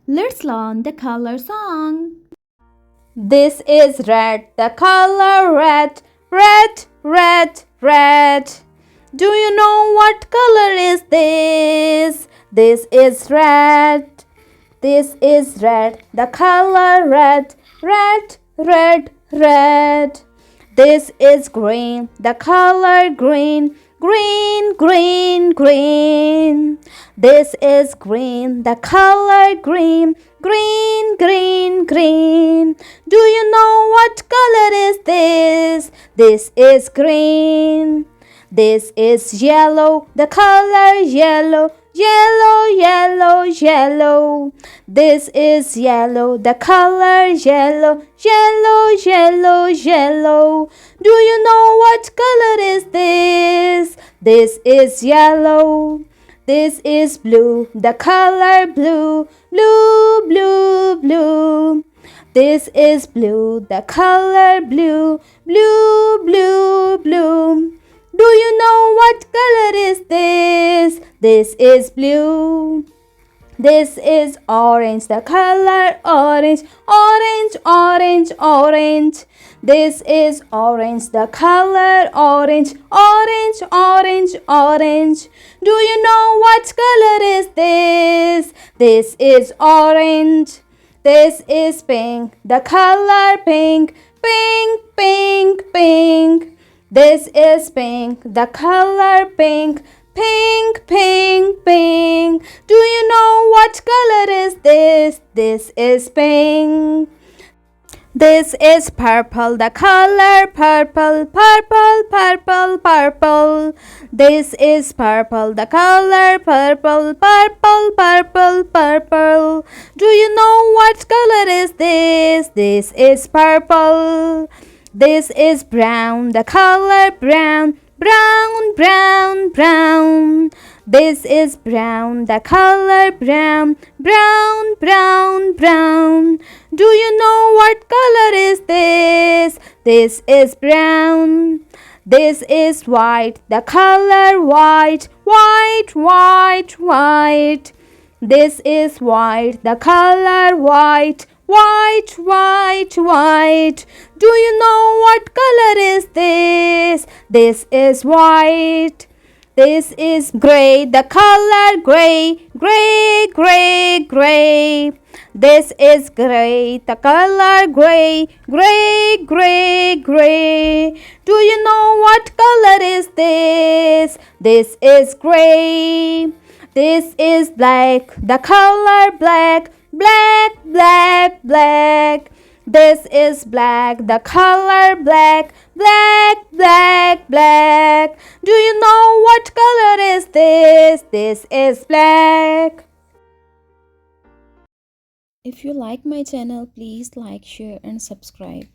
Let's learn the color song. This is red, the color red, red, red, red. Do you know what color is this? This is red. This is red, the color red, red, red, red. This is green, the color green, green, green, green. This is green, the color green, green, green, green. Do you know what color is this? This is green. This is yellow, the color yellow, yellow, yellow, yellow. This is yellow, the color yellow, yellow, yellow, yellow. Do you know what color is this? This is yellow. This is blue, the color blue, blue, blue, blue. This is blue, the color blue, blue, blue, blue. Do you know what color is this? This is blue. This is orange, the color orange, orange, orange, orange. This is orange, the color orange, orange, orange, orange. Do you know what color is this? This is orange. This is pink, the color pink, pink, pink, pink. This is pink, the color pink, pink, pink, pink. Do you know what color is this? This is pink. This is purple, the color purple, purple, purple, purple. This is purple, the color purple, purple, purple, purple. Do you know what color is this? This is purple. This is brown, the color brown, brown, brown, brown. This is brown, the color brown, brown, brown, brown. Do you know what color is this? This is brown. This is white, the color white, white, white, white. This is white, the color white, white, white, white. Do you know what color is this? This is white. This is gray, the color gray, gray, gray, gray. This is gray, the color gray, gray, gray, gray. Do you know what color is this? This is gray. This is black, the color black, black, black, black. This is black, the color black, black, black, black. Do you know what color is this? This is black. If you like my channel, please like, share and subscribe.